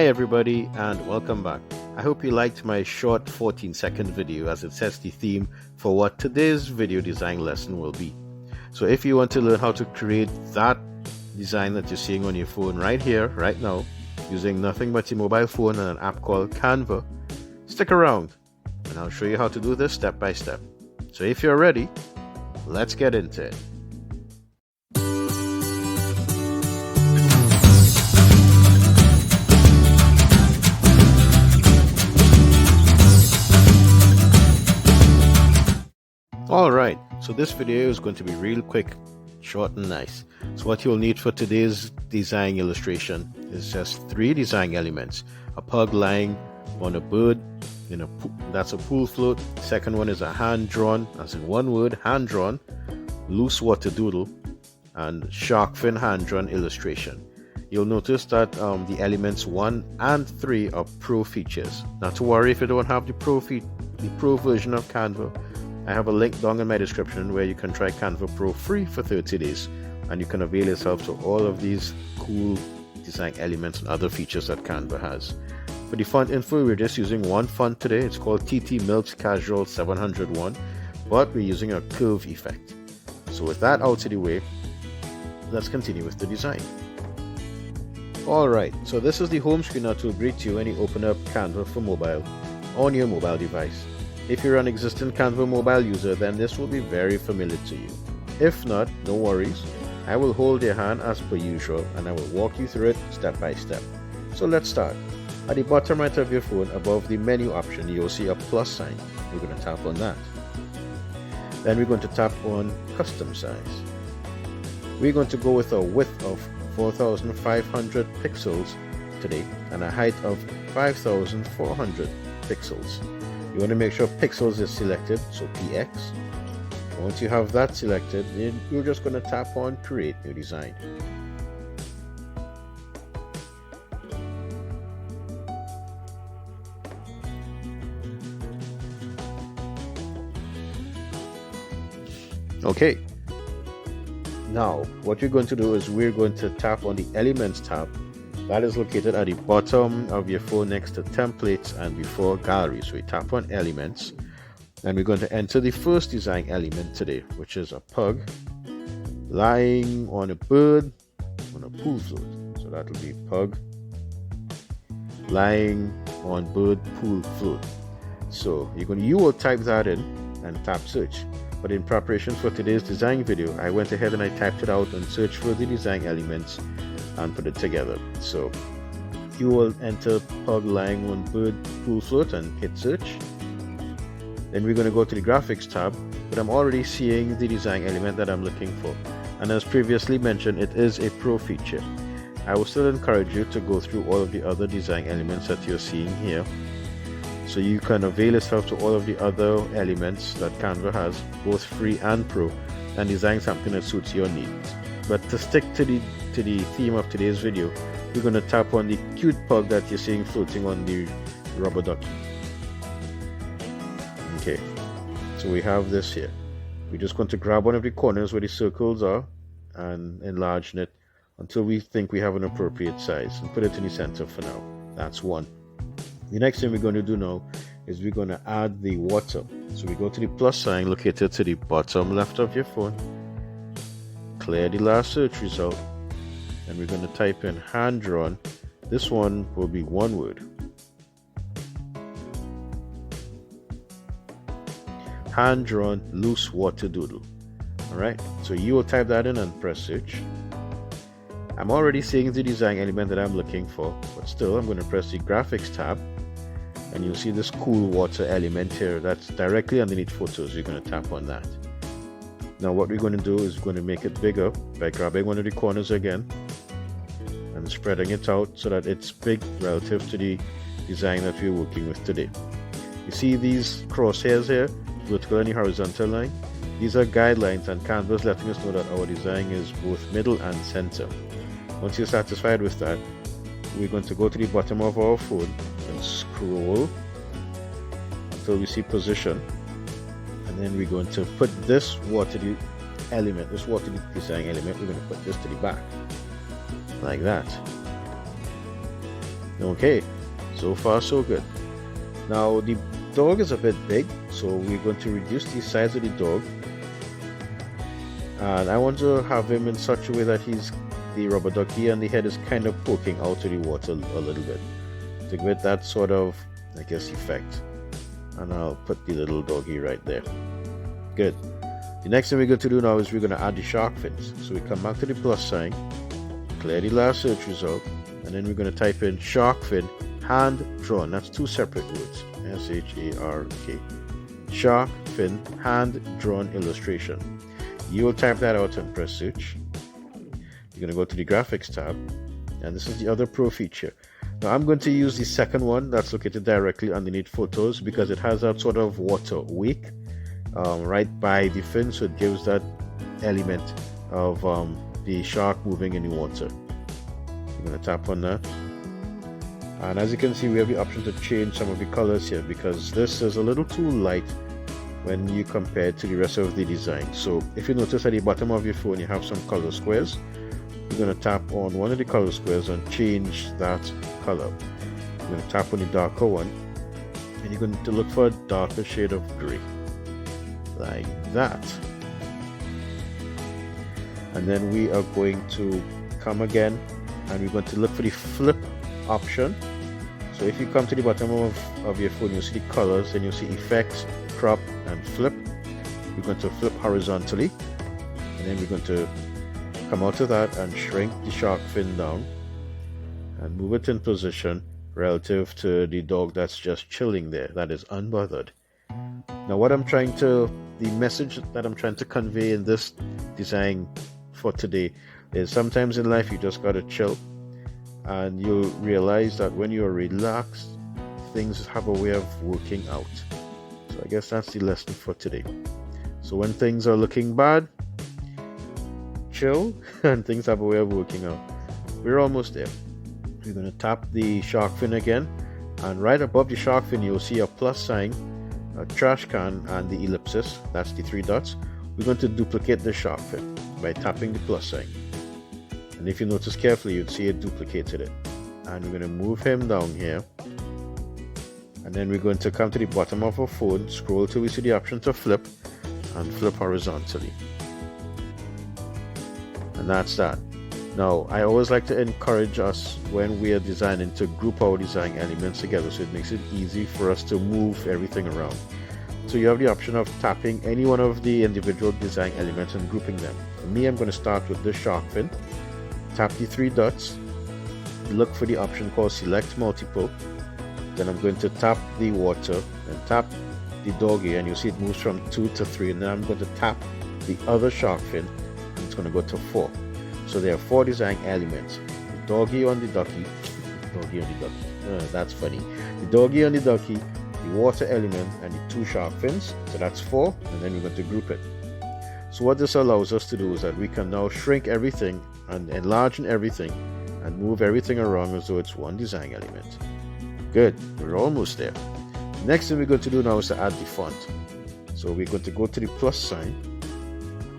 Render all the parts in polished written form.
everybody, and welcome back. I hope you liked my short 14-second video as it sets the theme for what today's video design lesson will be. So if you want to learn how to create that design that you're seeing on your phone right here, right now, using nothing but your mobile phone and an app called Canva, stick around and I'll show you how to do this step by step. So if you're ready, let's get into it. Alright, so this video is going to be real quick, short and nice. So what you'll need for today's design illustration is just 3 design elements. A pug lying on a bird, that's a pool float. Second one is a hand-drawn, as in one word, hand-drawn, loose water doodle, and shark fin hand-drawn illustration. You'll notice that the elements 1 and 3 are pro features. Not to worry if you don't have the pro version of Canva. I have a link down in my description where you can try Canva Pro free for 30 days and you can avail yourself to all of these cool design elements and other features that Canva has. For the font info, we're just using one font today. It's called TT Milks Casual 701, but we're using a curve effect. So with that out of the way, let's continue with the design. Alright, so this is the home screen that will greet you when you open up Canva for mobile on your mobile device. If you're an existing Canva mobile user, then this will be very familiar to you. If not, no worries. I will hold your hand as per usual and I will walk you through it step by step. So let's start. At the bottom right of your phone, above the menu option, you'll see a plus sign. We're going to tap on that. Then we're going to tap on custom size. We're going to go with a width of 4,500 pixels today and a height of 5,400 pixels. You want to make sure pixels is selected, so PX. Once you have that selected, then you're just going to tap on create new design. Okay. Now, what you're going to do is we're going to tap on the Elements tab. That is located at the bottom of your phone next to templates and before gallery. So we tap on elements and we're going to enter the first design element today, which is a pug lying on a bird on a pool float. So that will be pug lying on bird pool float. So you will type that in and tap search. But in preparation for today's design video, I went ahead and I typed it out and searched for the design elements and put it together. So you will enter pug lying on bird pool float and hit search. Then we're going to go to the graphics tab, but I'm already seeing the design element that I'm looking for. And as previously mentioned, it is a pro feature. I will still encourage you to go through all of the other design elements that you're seeing here, so you can avail yourself to all of the other elements that Canva has, both free and pro, and design something that suits your needs. But to stick to the theme of today's video, we're going to tap on the cute pug that you're seeing floating on the rubber ducky. Okay, so we have this here. We're just going to grab one of the corners where the circles are and enlarge it until we think we have an appropriate size and put it in the center for now. That's one. The next thing we're going to do now is we're going to add the water. So we go to the plus sign located to the bottom left of your phone, clear the last search result, and we're going to type in hand drawn. This one will be one word. Hand drawn loose water doodle. Alright, so you will type that in and press search. I'm already seeing the design element that I'm looking for, but still I'm going to press the graphics tab and you'll see this cool water element here that's directly underneath photos. You're going to tap on that. Now what we're going to do is we're going to make it bigger by grabbing one of the corners again and spreading it out so that it's big relative to the design that we're working with today. You see these crosshairs here, vertical and the horizontal line? These are guidelines and Canva is letting us know that our design is both middle and center. Once you're satisfied with that, we're going to go to the bottom of our phone and scroll until we see position, and then we're going to put this water element, this water design element, we're going to put this to the back like that. Okay, so far so good. Now the dog is a bit big, so we're going to reduce the size of the dog, and I want to have him in such a way that the rubber ducky and the head is kind of poking out of the water a little bit to give it that sort of, I guess, effect. And I'll put the little doggy right there. Good. The next thing we're going to do now is we're going to add the shark fins. So we come back to the plus sign, clear the last search result, and then we're going to type in shark fin hand drawn. That's two separate words. SHARK. Shark fin hand drawn illustration. You will type that out and press search. You're going to go to the graphics tab, and this is the other pro feature. Now I'm going to use the second one that's located directly underneath photos because it has that sort of water wake right by the fin, so it gives that element of the shark moving in the water. You're going to tap on that, and as you can see we have the option to change some of the colors here because this is a little too light when you compare it to the rest of the design. So if you notice at the bottom of your phone you have some color squares. You're going to tap on one of the color squares and change that color. You're going to tap on the darker one, and you're going to look for a darker shade of gray, like that. And then we are going to come again, and we're going to look for the flip option. So if you come to the bottom of your phone, you'll see the colors, and you'll see effects, crop, and flip. We're going to flip horizontally, and then we're going to come out of that and shrink the shark fin down and move it in position relative to the dog that's just chilling there, that is unbothered. Now the message that I'm trying to convey in this design for today is sometimes in life you just gotta chill, and you'll realize that when you're relaxed things have a way of working out. So I guess that's the lesson for today. So when things are looking bad, chill, and things have a way of working out. We're almost there. We're going to tap the shark fin again, and right above the shark fin you'll see a plus sign, a trash can, and the ellipsis. That's the three dots. We're going to duplicate the shark fin by tapping the plus sign, and if you notice carefully you'd see it duplicated it. And we're going to move him down here, and then we're going to come to the bottom of our phone, scroll till we see the option to flip, and flip horizontally. And that's that. Now I always like to encourage us when we are designing to group our design elements together, so it makes it easy for us to move everything around. So you have the option of tapping any one of the individual design elements and grouping them. For me, I'm going to start with the shark fin. Tap the three dots, look for the option called select multiple, then I'm going to tap the water and tap the doggy, and you'll see it moves from 2 to 3, and then I'm going to tap the other shark fin, it's going to go to 4. So there are 4 design elements: the doggy on the ducky, that's funny, the doggy on the ducky, the water element, and the 2 shark fins. So that's 4, and then we're going to group it. So what this allows us to do is that we can now shrink everything and enlarge everything and move everything around as though it's one design element. Good, we're almost there. Next thing we're going to do now is to add the font. So we're going to go to the plus sign.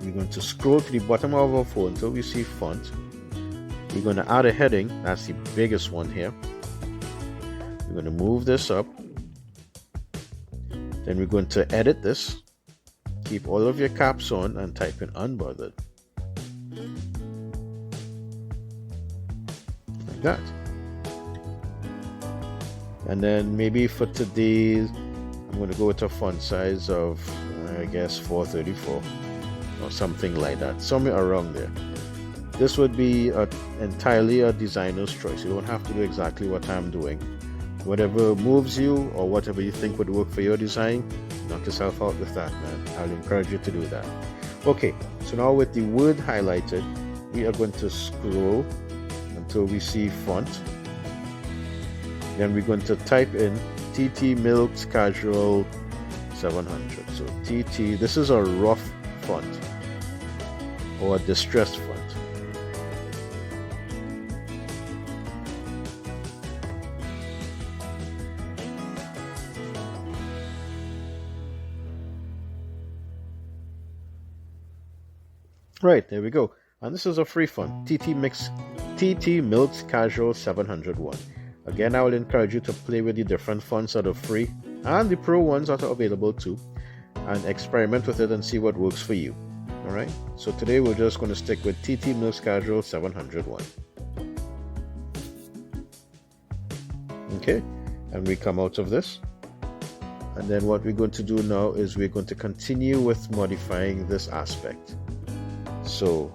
We're going to scroll to the bottom of our phone until we see font. We're going to add a heading. That's the biggest one here. We're going to move this up. Then we're going to edit this. Keep all of your caps on and type in Unbothered. Like that. And then maybe for today, I'm going to go with a font size of, I guess, 434 or something like that, somewhere around there. This would be entirely a designer's choice. You don't have to do exactly what I'm doing. Whatever moves you or whatever you think would work for your design, knock yourself out with that, man. I'll encourage you to do that. Okay, so now with the word highlighted, we are going to scroll until we see font. Then we're going to type in TT Milks Casual 700. So TT, this is a rough font or a distressed font. Right, there we go. And this is a free font, TT Milks Casual 701. Again, I will encourage you to play with the different fonts that are free and the pro ones that are available too, and experiment with it and see what works for you. Alright, so today we're just going to stick with TT Mills Casual 701. Okay, and we come out of this, and then what we're going to do now is we're going to continue with modifying this aspect. So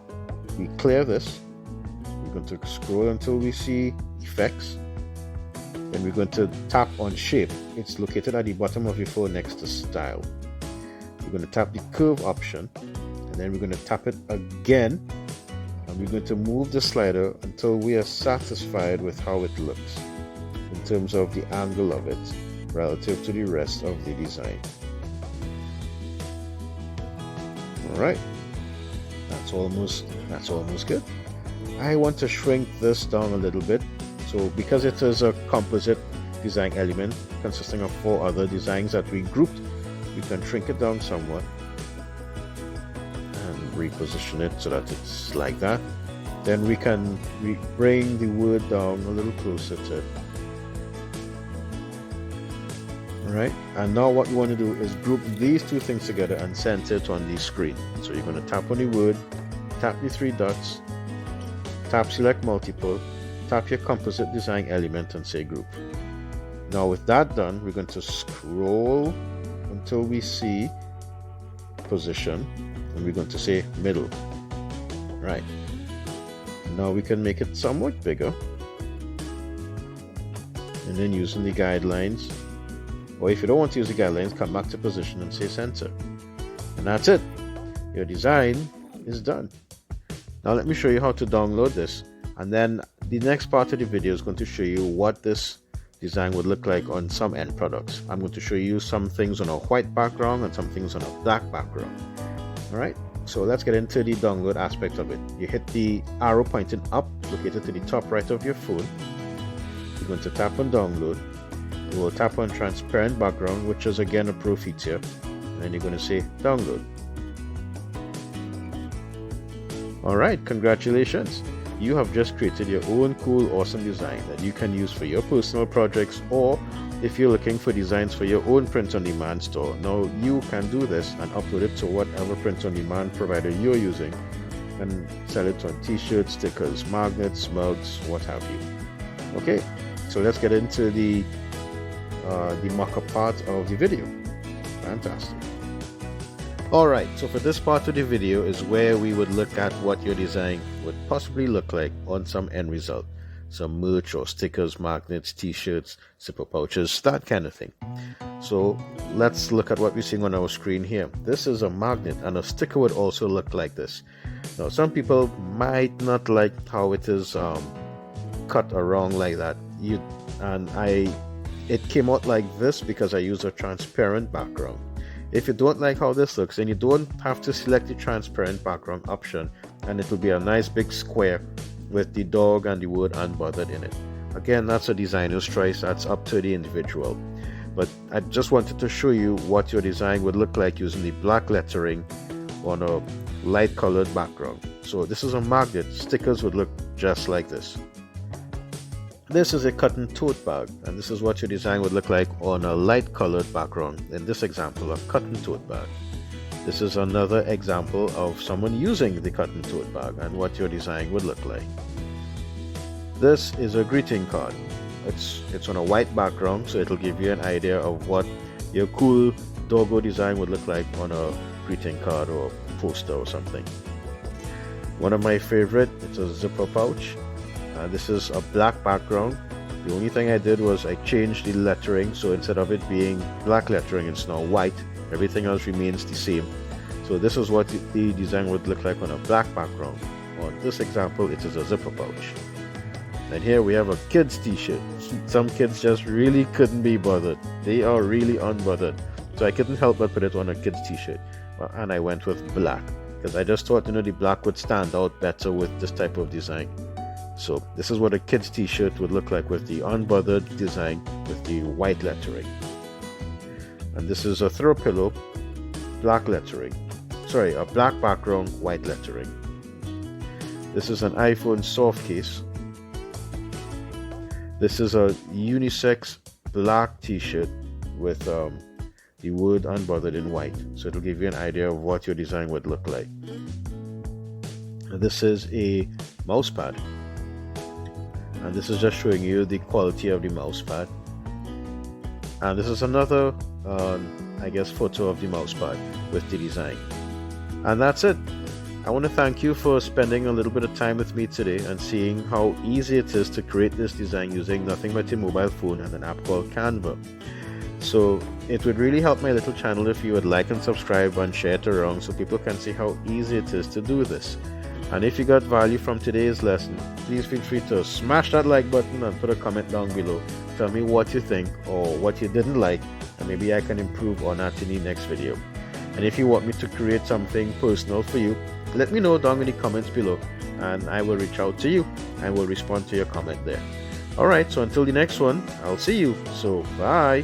we clear this, we're going to scroll until we see effects, then we're going to tap on shape. It's located at the bottom of your phone next to style. We're going to tap the curve option, and then we're going to tap it again, and we're going to move the slider until we are satisfied with how it looks in terms of the angle of it relative to the rest of the design. Alright, that's almost good. I want to shrink this down a little bit. So because it is a composite design element consisting of 4 other designs that we grouped, we can shrink it down somewhat and reposition it so that it's like that. Then we can bring the word down a little closer to it. Alright, and now what you want to do is group these 2 things together and center it on the screen. So you're going to tap on the word, tap the 3 dots, tap select multiple, tap your composite design element and say group. Now with that done, we're going to scroll until we see position, and we're going to say middle. Right, now we can make it somewhat bigger, and then using the guidelines, or if you don't want to use the guidelines, come back to position and say center, and that's it. Your design is done. Now let me show you how to download this, and then the next part of the video is going to show you what this design would look like on some end products. I'm going to show you some things on a white background and some things on a black background. Alright, so let's get into the download aspect of it. You hit the arrow pointing up, located to the top right of your phone. You're going to tap on download. You will tap on transparent background, which is again a pro feature, and then you're going to say download. Alright, congratulations! You have just created your own cool, awesome design that you can use for your personal projects, or if you're looking for designs for your own print-on-demand store. Now you can do this and upload it to whatever print-on-demand provider you're using and sell it on t-shirts, stickers, magnets, mugs, what have you. Okay, so let's get into the mock-up part of the video. Fantastic. Alright, so for this part of the video is where we would look at what your design would possibly look like on some end result. Some merch or stickers, magnets, t-shirts, zipper pouches, that kind of thing. So let's look at what we're seeing on our screen here. This is a magnet, and a sticker would also look like this. Now some people might not like how it is cut around like that. It came out like this because I used a transparent background. If you don't like how this looks, then you don't have to select the transparent background option, and it will be a nice big square with the dog and the word Unbothered in it. Again, that's a designer's choice, that's up to the individual. But I just wanted to show you what your design would look like using the black lettering on a light colored background. So this is a magnet. Stickers would look just like this. This is a cotton tote bag, and this is what your design would look like on a light colored background. In this example, a cotton tote bag. This is another example of someone using the cotton tote bag and what your design would look like. This is a greeting card. It's on a white background, so it'll give you an idea of what your cool doggo design would look like on a greeting card or poster or something. One of my favorite, it's a zipper pouch. This is a black background. The only thing I did was I changed the lettering, so instead of it being black lettering, it's now white. Everything else remains the same. So this is what the design would look like on a black background. On this example, it is a zipper pouch. And here we have a kids t-shirt. Some kids just really couldn't be bothered. They are really unbothered. So I couldn't help but put it on a kids t-shirt. And I went with black, because I just thought, the black would stand out better with this type of design. So this is what a kids t-shirt would look like with the Unbothered design with the white lettering. And this is a throw pillow, black lettering. Sorry, a black background, white lettering. This is an iPhone soft case. This is a unisex black t-shirt with the word Unbothered in white, so it'll give you an idea of what your design would look like. This is a mouse pad, and this is just showing you the quality of the mouse pad. And this is another I guess photo of the mouse pad with the design. And that's it. I want to thank you for spending a little bit of time with me today and seeing how easy it is to create this design using nothing but a mobile phone and an app called Canva. So it would really help my little channel if you would like and subscribe and share it around so people can see how easy it is to do this. And if you got value from today's lesson, please feel free to smash that like button and put a comment down below. Tell me what you think or what you didn't like, and maybe I can improve on that in the next video. And if you want me to create something personal for you, let me know down in the comments below, and I will reach out to you and will respond to your comment there. Alright, so until the next one, I'll see you. So bye.